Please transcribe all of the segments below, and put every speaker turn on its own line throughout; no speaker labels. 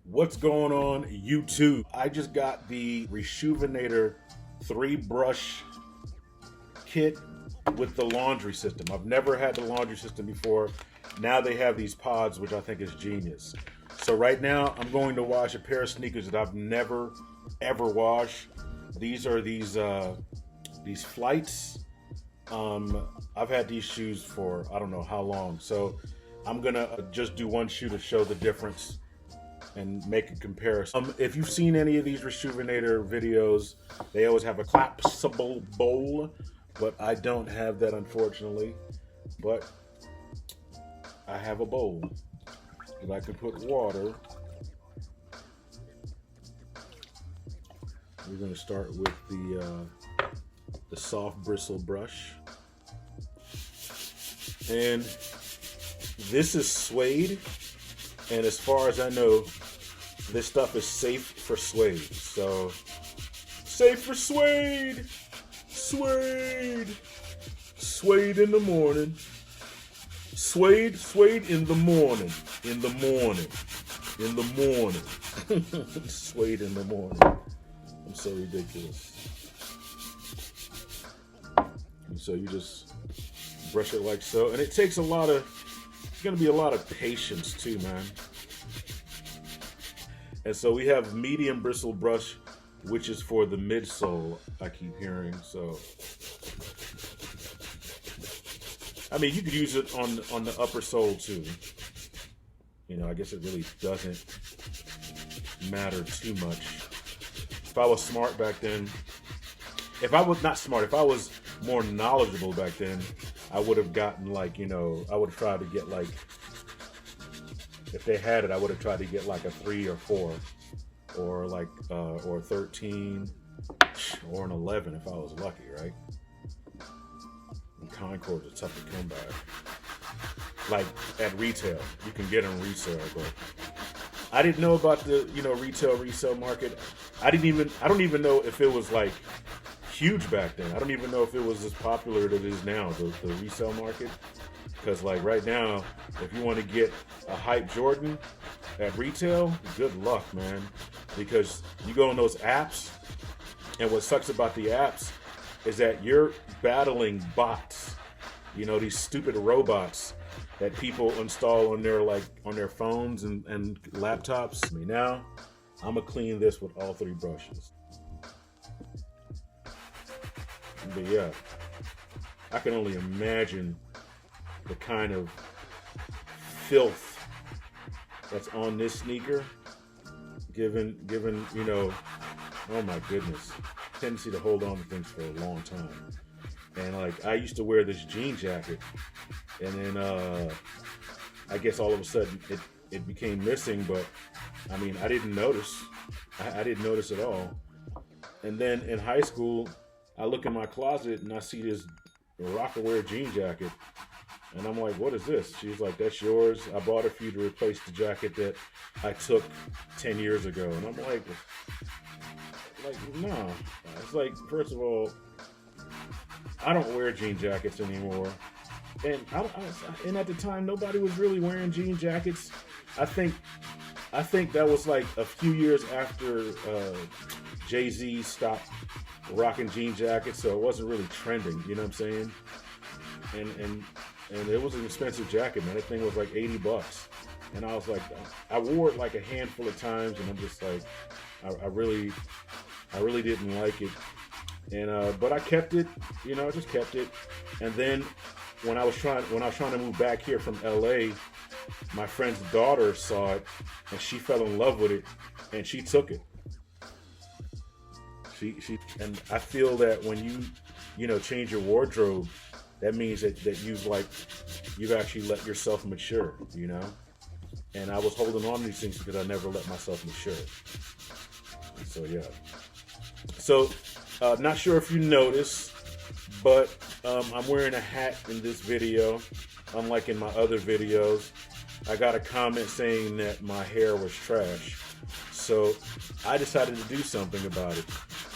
What's going on, YouTube? I just got the RESHOV8R 3-brush kit with the laundry system. I've never had the laundry system before. Now they have these pods, which I think is genius. So right now, I'm going to wash a pair of sneakers that I've never, ever washed. These are these Flights. I've had these shoes for I don't know how long. So I'm gonna just do one shoe to show the difference and make a comparison. If you've seen any of these RESHOV8R videos, they always have a collapsible bowl, but I don't have that, unfortunately. But I have a bowl that I can put water. We're going to start with the soft bristle brush, and this is suede, and as far as I know, this stuff is safe for suede. So, safe for suede! Suede! Suede in the morning. Suede in the morning. In the morning. In the morning. Suede in the morning. I'm so ridiculous. And so you just brush it like so. And it takes a lot of, it's going to be a lot of patience too, man. And so we have medium bristle brush, which is for the midsole, I keep hearing. So, I mean, you could use it on the upper sole too. You know, I guess it really doesn't matter too much. If I was smart back then, if I was not smart, if I was more knowledgeable back then, I would have gotten like, you know, I would have tried to get like, if they had it, I would have tried to get like a 3 or 4, or like, or 13, or an 11 if I was lucky, right? And Concords are tough to come by. Like at retail, you can get them resale, but I didn't know about the, you know, resale market. I don't even know if it was like huge back then. I don't even know if it was as popular as it is now, the resale market. Because like right now, if you want to get a hype Jordan at retail, good luck, man. Because you go on those apps, and what sucks about the apps is that you're battling bots. You know, these stupid robots that people install on their phones and laptops. I mean, now I'm gonna clean this with all 3 brushes. But yeah, I can only imagine the kind of filth that's on this sneaker, given you know, oh my goodness, tendency to hold on to things for a long time. And like, I used to wear this jean jacket, and then I guess all of a sudden it became missing, but I mean, I didn't notice. I didn't notice at all. And then in high school, I look in my closet and I see this Rockaware jean jacket. And I'm like, what is this? She's like, that's yours. I bought it for you to replace the jacket that I took 10 years ago. And I'm like, no. It's like, first of all, I don't wear jean jackets anymore. And and at the time, nobody was really wearing jean jackets. I think that was like a few years after Jay-Z stopped rocking jean jackets, so it wasn't really trending. You know what I'm saying? And it was an expensive jacket, man. That thing was like $80, and I was like, I wore it like a handful of times, and I'm just like, I really didn't like it. And but I kept it, you know, I just kept it. And then when I was trying to move back here from LA, my friend's daughter saw it and she fell in love with it, and she took it. She and I feel that when you know, change your wardrobe, that means that you've actually let yourself mature, you know. And I was holding on to these things because I never let myself mature. And so yeah. So not sure if you noticed, but I'm wearing a hat in this video, unlike in my other videos. I got a comment saying that my hair was trash, so I decided to do something about it,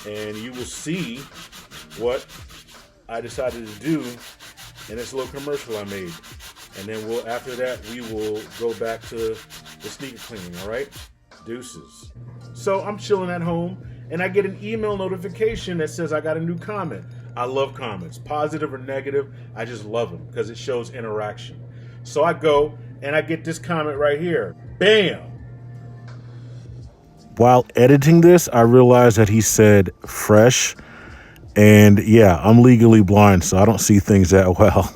and you will see what I decided to do in this little commercial I made. And then after that, we will go back to the sneaker cleaning, all right? Deuces. So I'm chilling at home and I get an email notification that says I got a new comment. I love comments, positive or negative. I just love them because it shows interaction. So I go and I get this comment right here. Bam! While editing this, I realized that he said fresh. And yeah, I'm legally blind, so I don't see things that well.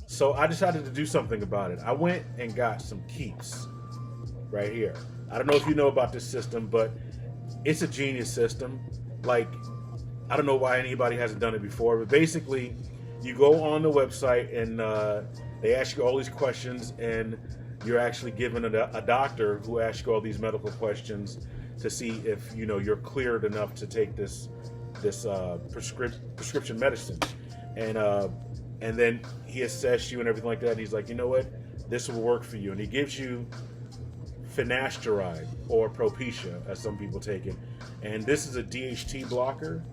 So I decided to do something about it. I went and got some keeps right here. I don't know if you know about this system, but it's a genius system. Like, I don't know why anybody hasn't done it before, but basically you go on the website and they ask you all these questions, and you're actually given a doctor who asks you all these medical questions to see if you're cleared enough to take this prescription medicine, and then he assesses you and everything like that. And he's like, you know what, this will work for you, and he gives you finasteride or Propecia, as some people take it, and this is a DHT blocker,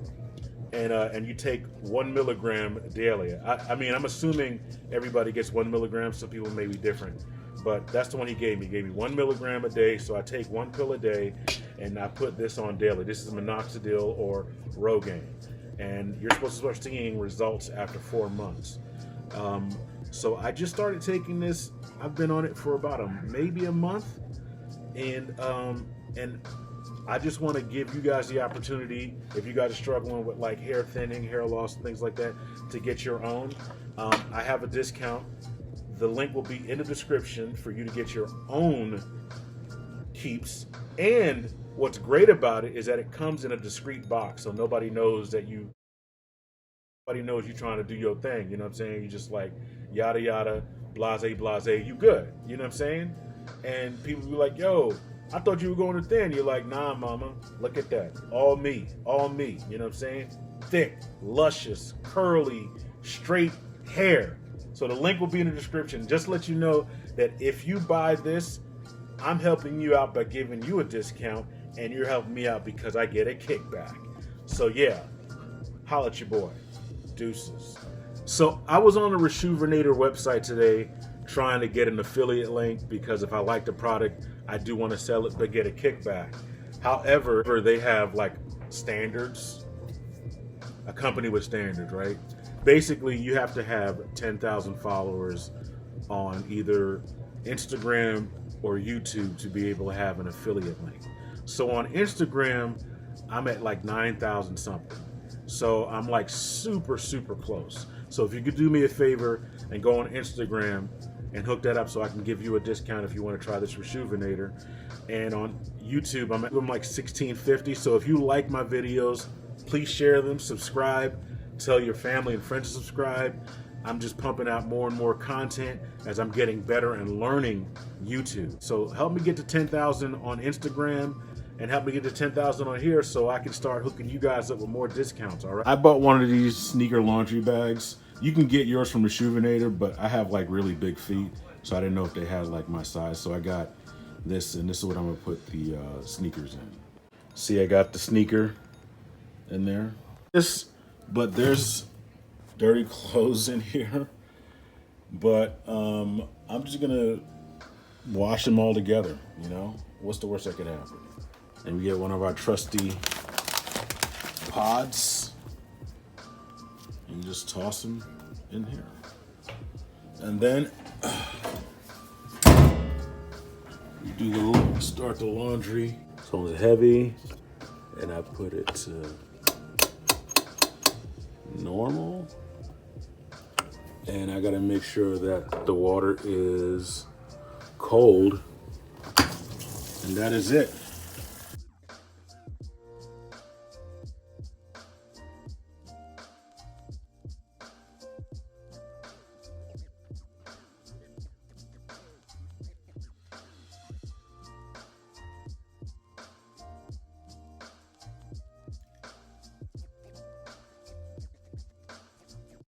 and you take 1 milligram daily. I mean, I'm assuming everybody gets 1 milligram. Some people may be different, but that's the one he gave me. He gave me 1 milligram a day, so I take 1 pill a day, and I put this on daily. This is minoxidil or Rogaine, and you're supposed to start seeing results after 4 months. So I just started taking this. I've been on it for about maybe a month, and I just want to give you guys the opportunity, if you guys are struggling with like hair thinning, hair loss, things like that, to get your own. I have a discount. The link will be in the description for you to get your own keeps. And what's great about it is that it comes in a discreet box, so nobody knows that you're trying to do your thing. You know what I'm saying? You just like yada yada, blase blase, you good. You know what I'm saying? And people be like, yo, I thought you were going to thin. You're like, nah, mama, look at that. All me, all me. You know what I'm saying? Thick, luscious, curly, straight hair. So the link will be in the description. Just to let you know that if you buy this, I'm helping you out by giving you a discount, and you're helping me out because I get a kickback. So yeah, holla at your boy. Deuces. So I was on the RESHOV8R website today trying to get an affiliate link, because if I like the product, I do want to sell it but get a kickback. However, they have like standards, a company with standards, right? Basically, you have to have 10,000 followers on either Instagram or YouTube to be able to have an affiliate link. So on Instagram, I'm at like 9,000 something. So I'm like super, super close. So if you could do me a favor and go on Instagram and hook that up so I can give you a discount if you want to try this RESHOV8R. And on YouTube, I'm like 1650. So if you like my videos, please share them, subscribe, tell your family and friends to subscribe. I'm just pumping out more and more content as I'm getting better and learning YouTube. So help me get to 10,000 on Instagram and help me get to 10,000 on here so I can start hooking you guys up with more discounts, all right? I bought one of these sneaker laundry bags. You can get yours from RESHOV8R, but I have like really big feet, so I didn't know if they had like my size. So I got this, and this is what I'm gonna put the sneakers in. See, I got the sneaker in there. But there's dirty clothes in here. But I'm just gonna wash them all together, you know? What's the worst that could happen? And we get one of our trusty pods. And you just toss them in here. And then you start the laundry. This one's heavy, and I put it to normal. And I gotta make sure that the water is cold. And that is it.